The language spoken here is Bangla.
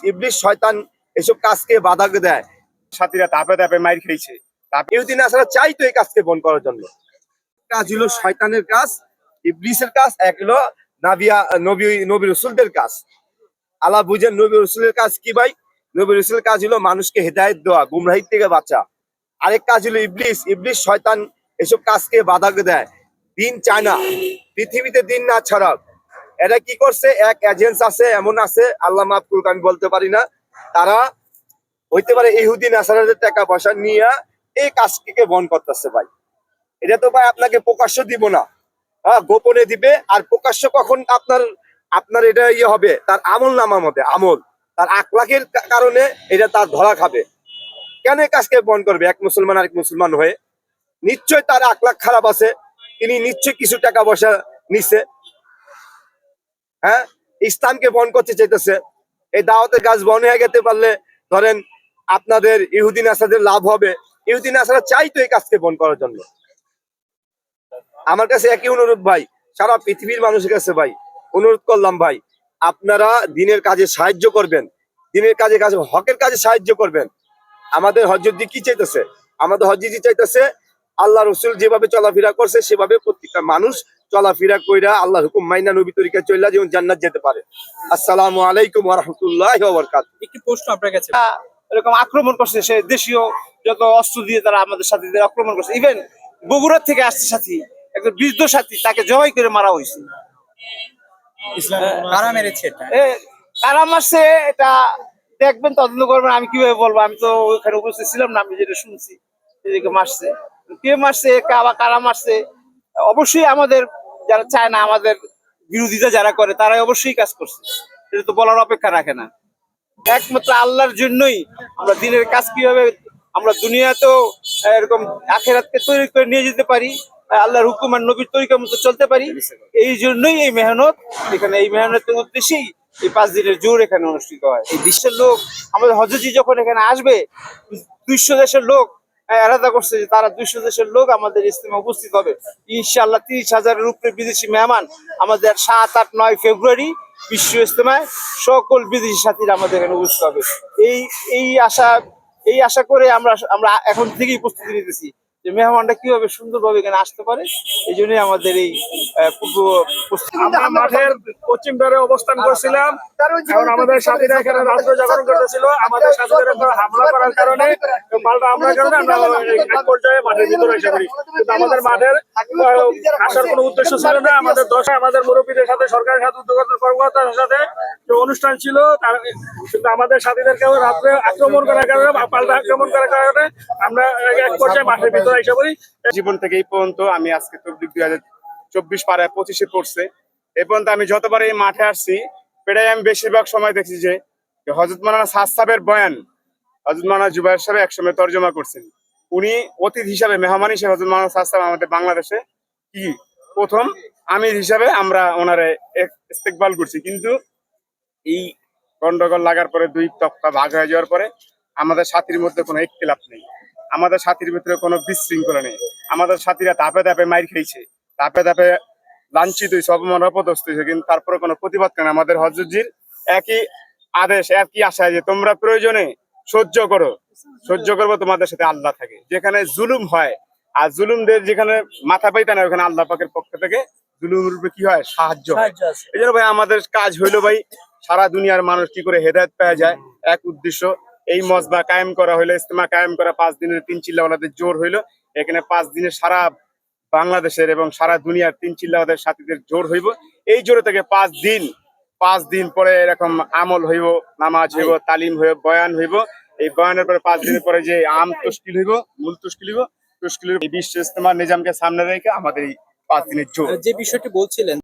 ইবলিস শয়তান এসব কাজকে বাধা দেয়। সাথীরা ধাপে ধাপে মাইর খেয়েছে। ইহুদি নাসারা চাইতো এই কাজকে বন্ধ করার জন্য। কাজ হলো শয়তানের কাজ, ইবলিসের কাজ, এক হলো নবী রাসূলদের কাজ। আল্লাহ বুঝেন নবী রাসূলের কাজ কি ভাই? নবী রাসূলের কাজ হলো মানুষকে হেদায়েত দেওয়া, গুমরাহি থেকে বাঁচা। আরেক কাজ হলো ইবলিস শয়তান এসব কাজকে বাধা দেয়, দিন চায় না, পৃথিবীতে দিন না ছড়াক। এরা কি করছে? এক এজেন্স আছে, এমন আছে, আল্লাহ মাফ করুক, আমি বলতে পারি না, তারা হইতে পারে ইহুদি নাসারাদের টাকা পয়সা নিয়ে এই কাজকে বন্ধ করতেছে ভাই। এটা তো ভাই আপনাকে প্রকাশ্য দিব না, হ্যাঁ, গোপনে দিবে। আর প্রকাশ্য কখন আপনার এটা হবে? তার আমল নামার মধ্যে, আমল তার আখলাকের কারণে এটা তার ধরা খাবে। কেন এই কাজকে বন্ধ করবে? এক মুসলমান আরেক মুসলমান হয়ে নিশ্চয় তার আখলাক খারাপ আছে, তিনি নিশ্চয় কিছু টাকা পয়সা নিছে, হ্যাঁ, ইসলামকে বন্ধ করতে চাইতেছে। এই দাওয়াতের কাজ বন্ধ হয়ে যেতে পারলে ধরেন আপনাদের ইহুদি নাসারাদের লাভ হবে। ইহুদি নাসারা চাইতো এই কাজকে বন্ধ করার জন্য। আমার কাছে একই অনুরোধ ভাই, সারা পৃথিবীর মানুষের কাছে ভাই অনুরোধ করলাম ভাই, আপনারা দিনের কাজে সাহায্য করবেন, দিনের কাজে হকের কাজে সাহায্য করবেন। আমাদের হজরতজি কি চাইতেছে? আমাদের হজরতজি চাইতেছে আল্লাহ রসুল যেভাবে চলাফেরা করছে সেভাবে প্রত্যেকটা মানুষ চলাফেরা কইরা আল্লাহর হুকুম মাইনা নবী তরিকা চললা যেমন জান্নাত যেতে পারে। আসসালামু আলাইকুম ওয়া রাহমাতুল্লাহি ওয়া বারাকাতুহু। একটি প্রশ্ন আপনার কাছে, এরকম আক্রমণ করছে সে দেশীয় যত অস্ত্র দিয়ে তারা আমাদের সাথীদের আক্রমণ করছে, ইভেন বগুড়া থেকে আসছে সাথী, একজন বৃদ্ধ সাথী, তাকে জবাই করে মারা হয়েছে। কারা মেরেছে এটা? কারা মারছে এটা দেখবেন, তদন্ত করবেন। আমি কিভাবে বলবো? আমি তো ওইখানে উপস্থিত ছিলাম না, আমি যেটা শুনছি এদিকে মারছে। কে মারছে, কারা মারছে, অবশ্যই আমাদের যারা চায় না, আমাদের বিরোধিতা যারা করে, তারাই অবশ্যই কাজ করছে, এটা তো বলার অপেক্ষা রাখে না। একমাত্র আল্লাহর জন্যই আমরা দিনের কাজ কিভাবে আমরা দুনিয়াতেও এরকম আখেরাতকে তৈরি করে নিয়ে যেতে পারি, আল্লাহর হুকুম আর নবীর তরিকা মতো চলতে পারি, এই জন্যই এই মেহনত। এখানে এই মেহনতের উদ্দেশ্যেই এই 5 দিনের জোর এখানে অনুষ্ঠিত হয়। এই বিশ্বের লোক, আমাদের হজরতজি যখন এখানে আসবে, 200 দেশের লোক আলাদা করছে যে তারা 200 দেশের লোক আমাদের ইজতেমায় উপস্থিত হবে ইনশাআল্লাহ। 30,000-এর উপরে বিদেশি মেহমান আমাদের 7, 8, 9 ফেব্রুয়ারি বিশ্ব ইজতেমায় সকল বিদেশি সাথীরা আমাদের এখানে উপস্থিত হবে। এই আশা করে আমরা এখন থেকেই প্রস্তুতি নিতেছি যে মেহমানটা কিভাবে সুন্দরভাবে এখানে আসতে পারে। এই জন্যই আমাদের এই পূর্ব প্রস্তুতি। আমরা মাঠের পশ্চিম ধারে অবস্থান করছিলাম, কারণ আমাদের সাথীরা এখানে রাত্র জাগরণ করতেছিল। আমাদের সাথীদের উপর হামলা করার কারণে, পাল্টা হামলার কারণে আমরা এক পর্যায়ে মাঠের ভিতরে এসে পড়ি। কিন্তু আমাদের মাঠের আসার কোনো উদ্দেশ্য ছিল না। আমাদের মুরব্বীদের সাথে, সরকারের সাথে, উদ্যোক্তা কর্মকর্তার সাথে যে অনুষ্ঠান ছিল, কিন্তু আমাদের সাথীদেরকেও রাত্রে আক্রমণ করার কারণে, পাল্টা আক্রমণ করার কারণে আমরা এক পর্যায়ে মাঠের ভিতরে এসে পড়ি। জীবন থেকে এই পর্যন্ত আমি আজকে তবলিগ 2024 পাড়ায় 25-এ পড়ছে, এ পর্যন্ত আমি যতবার এই মাঠে আসছি, প্রায় আমি বেশিরভাগ সময় দেখছি যে হযরত মাওলানা সাদ সাহেবের বয়ান হযরত মাওলানা জুবায়ের সাহেব একসময় তর্জমা করছেন। উনি অতিথি হিসাবে, মেহমান হিসেবে হযরত মাওলানা সাদ সাহেব আমাদের বাংলাদেশে কি প্রথম আমির হিসাবে আমরা ওনারে ইস্তেকবাল করছি। কিন্তু এই গন্ডগোল লাগার পরে, 2 তফা ভাগ হয়ে যাওয়ার পরে আমাদের সাথীর মধ্যে কোনো ইখতিলাফ নেই, আমাদের সাথীর ভিতরে কোনো বিশৃঙ্খলা নেই। আমাদের সাথীরা ধাপে ধাপে মাইর খেয়েছে, ধাপে ধাপে লাঞ্ছিত হয়েছে, অপমান অপদস্থ হয়েছে, কিন্তু তারপরে কোনো প্রতিবাদ করে না। আমাদের হযরতজির একই আদেশ, একই আশায় যে তোমরা প্রয়োজনে সহ্য করো, সহ্য করবো, তোমাদের সাথে আল্লাহ থাকে। যেখানে জুলুম হয় আর জুলুমদের যেখানে মাথা পাইতে না, ওখানে আল্লাহ পাকের পক্ষ থেকে জুলুমের উপরে কি হয়? সাহায্য হয়। এই জন্য ভাই আমাদের কাজ হইলো ভাই, সারা দুনিয়ার মানুষ কি করে হেদায়েত পাওয়া যায়, এক উদ্দেশ্য। এই মজবা কায়েম করা হইলো, ইজতেমা কায়েম করা, 5 দিনের 3 চিল্লাওয়ালাদের জোর হইলো। এখানে 5 দিনের সারা বাংলাদেশের এবং সারা দুনিয়ার 3 চিল্লাওয়ালাদের সাথীদের জোর হইব। এই জোরে থেকে 5 দিন পরে এরকম আমল হইব, নামাজ হইব, তালিম হইব, বয়ান হইব। এই বয়ানের পরে 5 দিনের পরে যে আম তশকিল হইব, মূল তশকিল হইব। এই বিশ্ব ইজতেমার নিজামকে সামনে রেখে আমাদের এই 5 দিনের জোর। যে বিষয়টি বলছিলেন